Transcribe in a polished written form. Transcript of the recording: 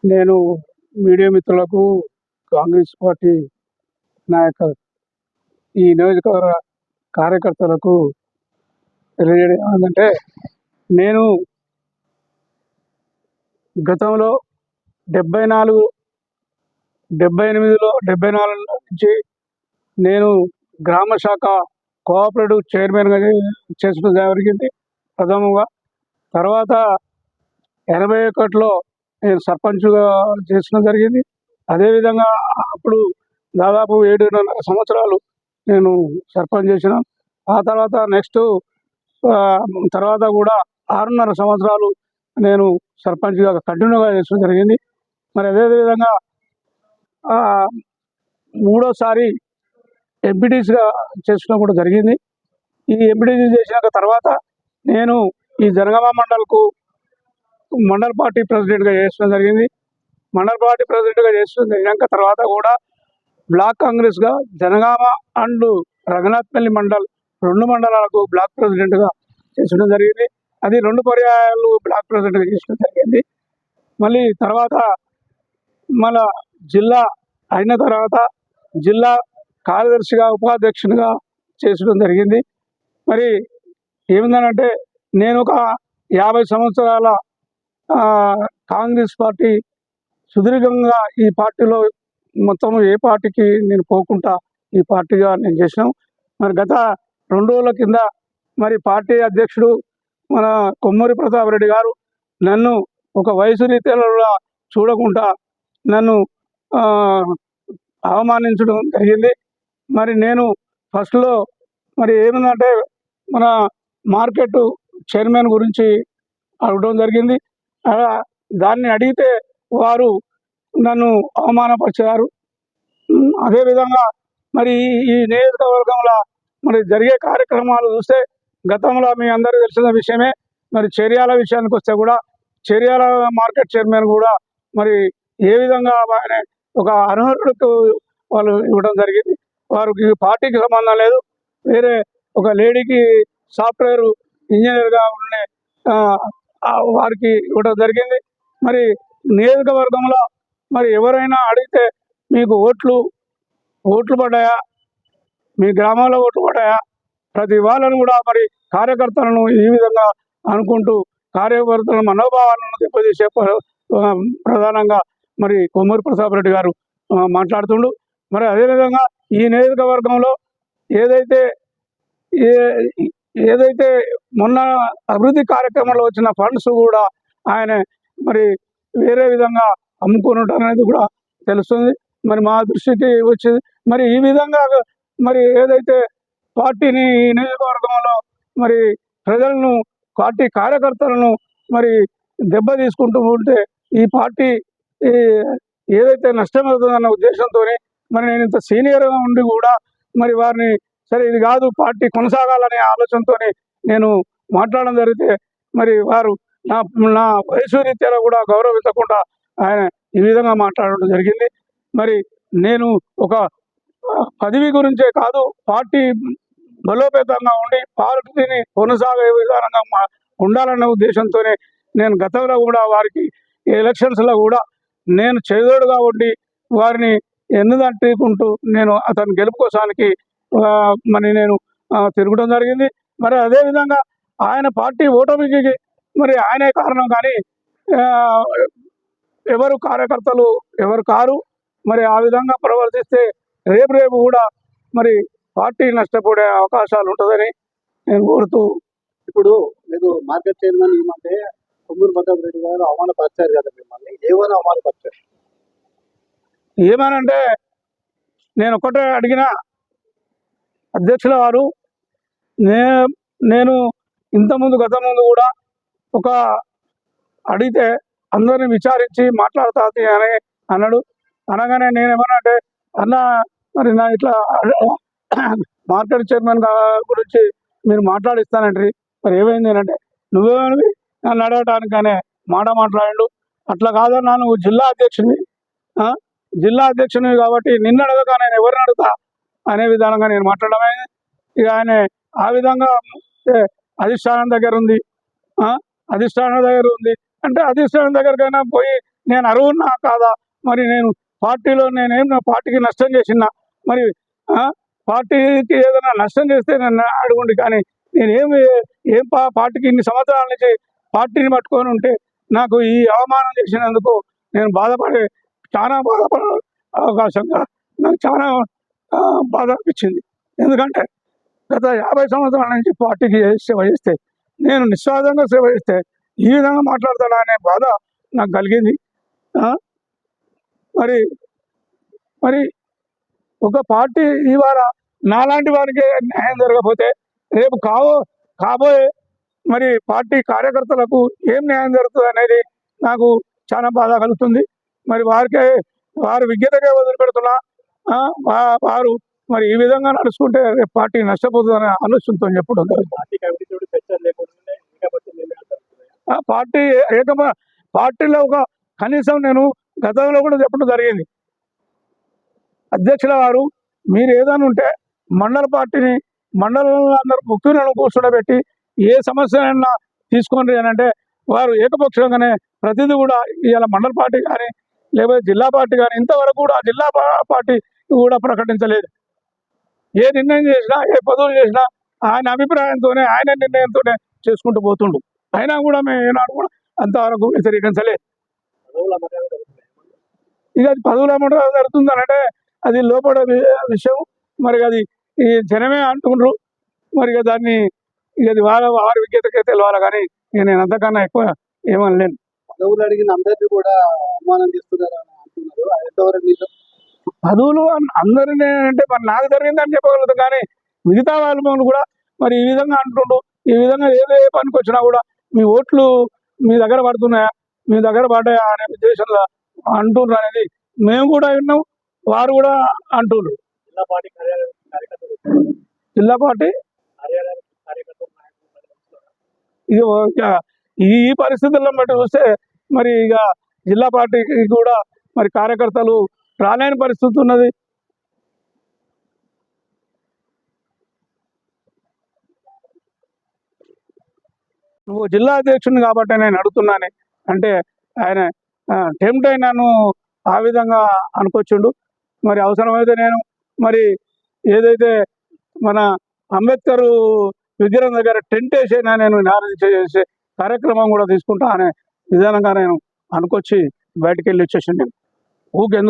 నేను మీడియా మిత్రులకు కాంగ్రెస్ పార్టీ నాయక ఈ నియోజకవర్గ కార్యకర్తలకు తెలియజేయడం ఏంటంటే, నేను గతంలో 74 నుంచి నేను గ్రామ శాఖ కోఆపరేటివ్ చైర్మన్గా చేసడం జరిగింది ప్రథమంగా. తర్వాత 81లో నేను సర్పంచ్గా చేసడం జరిగింది. అదేవిధంగా అప్పుడు దాదాపు 7.5 సంవత్సరాలు నేను సర్పంచ్ చేసిన. ఆ తర్వాత తర్వాత కూడా 6.5 సంవత్సరాలు నేను సర్పంచ్గా కంటిన్యూగా చేసడం జరిగింది. మరి అదేవిధంగా మూడోసారి ఎంపీటీసీగా చేసడం కూడా జరిగింది. ఈ ఎంపీటీసీ చేసినాక తర్వాత నేను ఈ జనగామ మండల్ పార్టీ ప్రెసిడెంట్గా చేసడం జరిగింది. మండల్ పార్టీ ప్రెసిడెంట్గా చేసడం జరిగినాక తర్వాత కూడా బ్లాక్ కాంగ్రెస్గా జనగామ అండ్ రఘునాథ్పల్లి మండల్ 2 మండలాలకు బ్లాక్ ప్రెసిడెంట్గా చేసడం జరిగింది. అది 2 పర్యాయాలు బ్లాక్ ప్రెసిడెంట్గా చేసడం జరిగింది. మళ్ళీ తర్వాత మన జిల్లా అయిన తర్వాత జిల్లా కార్యదర్శిగా ఉపాధ్యక్షునిగా చేసడం జరిగింది. మరి ఏమిందనంటే, నేను ఒక 50 సంవత్సరాల కాంగ్రెస్ పార్టీ సుదీర్ఘంగా ఈ పార్టీలో మొత్తం ఏ పార్టీకి నేను పోకుండా ఈ పార్టీగా నేను చేసినాం. మరి గత 2 రోజుల కింద మరి పార్టీ అధ్యక్షుడు మన కొమ్మూరి ప్రతాప్ రెడ్డి గారు నన్ను ఒక వయసు రీత్యా చూడకుండా నన్ను అవమానించడం జరిగింది. మరి నేను ఫస్ట్లో మరి ఏమిందంటే, మన మార్కెట్ చైర్మన్ గురించి అడగడం జరిగింది. దాన్ని అడిగితే వారు నన్ను అవమానపరిచారు. అదేవిధంగా మరి ఈ నియోజకవర్గంలో మరి జరిగే కార్యక్రమాలు చూస్తే గతంలో మీ అందరికీ తెలిసిన విషయమే. మరి చర్యాల విషయానికి వస్తే కూడా చర్యాల మార్కెట్ చైర్మన్ కూడా మరి ఏ విధంగా ఆయన ఒక అనర్హులకు వాళ్ళు ఇవ్వడం జరిగింది. వారికి పార్టీకి సంబంధం లేదు, వేరే ఒక లేడీకి సాఫ్ట్వేర్ ఇంజనీర్గా ఉండే వారికి ఇవ్వడం జరిగింది. మరి నియోజకవర్గంలో మరి ఎవరైనా అడిగితే మీకు ఓట్లు పడ్డాయా, మీ గ్రామాల్లో ఓట్లు పడ్డాయా, ప్రతి వాళ్ళను కూడా మరి కార్యకర్తలను ఈ విధంగా అనుకుంటూ కార్యకర్తల మనోభావాలను దెబ్బతీసే ప్రధానంగా మరి కొమ్మూరి ప్రతాప్ రెడ్డి గారు మాట్లాడుతుండు. మరి అదేవిధంగా ఈ నియోజకవర్గంలో ఏదైతే మొన్న అభివృద్ధి కార్యక్రమంలో వచ్చిన ఫండ్స్ కూడా ఆయన మరి వేరే విధంగా అమ్ముకున్నట్టు కూడా తెలుస్తుంది. మరి మా దృష్టికి వచ్చింది. మరి ఈ విధంగా మరి ఏదైతే పార్టీని ఈ నియోజకవర్గంలో మరి ప్రజలను, పార్టీ కార్యకర్తలను మరి దెబ్బ తీసుకుంటూ ఉంటే ఈ పార్టీ ఏదైతే నష్టమవుతుందన్న ఉద్దేశంతో మరి నేను ఇంత సీనియర్గా ఉండి కూడా మరి వారిని సరే ఇది కాదు పార్టీ కొనసాగాలనే ఆలోచనతో నేను మాట్లాడడం జరిగితే మరి వారు నా వయసు రీత్యాలో కూడా గౌరవించకుండా ఆయన ఈ విధంగా మాట్లాడడం జరిగింది. మరి నేను ఒక పదవి గురించే కాదు, పార్టీ బలోపేతంగా ఉండి పార్టీని కొనసాగే విధానంగా ఉండాలన్న ఉద్దేశంతోనే నేను గతంలో కూడా వారికి ఎలక్షన్స్లో కూడా నేను చేదోడుగా ఉండి వారిని ఎన్నుదంటుకుంటూ నేను అతని గెలుపు కోసానికి మరి నేను తిరగడం జరిగింది. మరి అదేవిధంగా ఆయన పార్టీ ఓటమికి మరి ఆయనే కారణం, కానీ ఎవరు కార్యకర్తలు ఎవరు కారు. మరి ఆ విధంగా ప్రవర్తిస్తే రేపు కూడా మరి పార్టీ నష్టపోయే అవకాశాలు ఉంటుందని నేను కోరుతూ, ఇప్పుడు మీరు మార్కెట్ చైర్మన్ ఏమంటే కొమ్మూరి ప్రతాప్ రెడ్డి గారు అవమానపరిచారు కదా, మిమ్మల్ని ఏమైనా అవమానపరిచారు? ఏమనంటే నేను ఒకటే అడిగిన అధ్యక్షుల వారు, నేను గతముందు కూడా ఒక అడిగితే అందరిని విచారించి మాట్లాడతా అని అన్నాడు. అనగానే నేనేమన్నా అంటే, అన్న మరి నా ఇట్లా మార్కెట్ చైర్మన్ గురించి మీరు మాట్లాడిస్తానంటే మరి ఏమైంది అంటే, నువ్వేమని నన్ను అడగటానికనే మాట్లాడిండు. అట్లా కాదన్నా, నువ్వు జిల్లా అధ్యక్షుడివి, జిల్లా అధ్యక్షుని కాబట్టి నిన్ను అడగక నేను ఎవరిని అడుగుతా అనే విధానంగా నేను మాట్లాడమైంది. ఇక ఆయన ఆ విధంగా అధిష్టానం దగ్గర ఉంది, అధిష్టానం దగ్గర ఉంది అంటే అధిష్టానం దగ్గరకైనా పోయి నేను అర్హున్నా కాదా, మరి నేను పార్టీలో నేనేం నా పార్టీకి నష్టం చేసినా, మరి పార్టీకి ఏదైనా నష్టం చేస్తే నన్ను అడుగుండి, కానీ నేనేమి ఏం పార్టీకి ఇన్ని సంవత్సరాల నుంచి పార్టీని పట్టుకొని ఉంటే నాకు ఈ అవమానం చేసినందుకు నేను చాలా బాధపడే అవకాశంగా నాకు చాలా బాధ అనిపించింది. ఎందుకంటే గత 50 సంవత్సరాల నుంచి పార్టీకి సేవ చేస్తే, నేను నిస్వార్థంగా సేవ చేస్తే ఈ విధంగా మాట్లాడతాడా అనే బాధ నాకు కలిగింది. మరి మరి ఒక పార్టీ ఇవాళ నాలాంటి వారికి న్యాయం జరగకపోతే రేపు కాబోయే మరి పార్టీ కార్యకర్తలకు ఏం న్యాయం జరుగుతుంది అనేది నాకు చాలా బాధ కలుగుతుంది. మరి వారి విజ్ఞతకే వదిలిపెడుతున్నా, వారు మరి ఈ విధంగా నడుచుకుంటే రేపు పార్టీ నష్టపోతుందనే ఆలోచనతో చెప్పడం పార్టీలో ఒక కనీసం నేను గతంలో కూడా చెప్పడం జరిగింది. అధ్యక్షుల వారు మీరు ఏదైనా ఉంటే మండలంలో అందరూ ముఖ్యులను కూర్చోబెట్టి ఏ సమస్యనైనా తీసుకోండి అని అంటే వారు ఏకపక్షంగానే ప్రతిదీ కూడా ఇవాళ మండల పార్టీ కానీ లేకపోతే జిల్లా పార్టీ కానీ ఇంతవరకు కూడా జిల్లా పార్టీ కూడా ప్రకటించలేదు. ఏ నిర్ణయం చేసినా ఏ పదవులు చేసినా ఆయన అభిప్రాయంతోనే ఆయన నిర్ణయంతోనే చేసుకుంటూ పోతుండు. అయినా కూడా మేము ఏనాడు కూడా అంతవరకు వ్యతిరేకించలేదు. ఇక అది పదవుల అమలు జరుగుతుంది అంటే అది లోపల విషయం. మరి అది ఈ జనమే అంటున్నారు. మరి దాన్ని ఇది వారి విజ్ఞతకే తెలియాలి, కానీ నేను అంతకన్నా ఎక్కువ ఏమనలేను. పదవులు అడిగిన అందరినీ కూడా అవమానం చేస్తున్నారు అంటున్నారు. పదవులు అందరినీ అంటే మరి నాకు జరిగిందని చెప్పగలుగుతాం, కానీ మిగతా వాళ్ళు కూడా మరి ఈ విధంగా అంటుండ్రు. ఈ విధంగా ఏ పనికి వచ్చినా కూడా మీ ఓట్లు మీ దగ్గర పడుతున్నాయా, మీ దగ్గర పడ్డాయా అనే ఉద్దేశంలో అంటుండ్రు అనేది మేము కూడా విన్నాం, వారు కూడా అంటుండ్రు. జిల్లా పార్టీ ఈ పరిస్థితులను బట్టి చూస్తే మరి ఇక జిల్లా పార్టీకి కూడా మరి కార్యకర్తలు రాలేని పరిస్థితి ఉన్నది. నువ్వు జిల్లా అధ్యక్షుడిని కాబట్టి నేను అడుగుతున్నాను అంటే ఆయన టెంప్ట్ అయినాను ఆ విధంగా అనుకొచ్చిండు. మరి అవసరమైతే నేను మరి ఏదైతే మన అంబేద్కర్ విగ్రహం దగ్గర టెంట్ వేసైనా నేను చేసే కార్యక్రమం కూడా తీసుకుంటా అనే విధానంగా నేను అనుకొచ్చి బయటికి వెళ్ళి వచ్చేసింది. ఊకెందుకు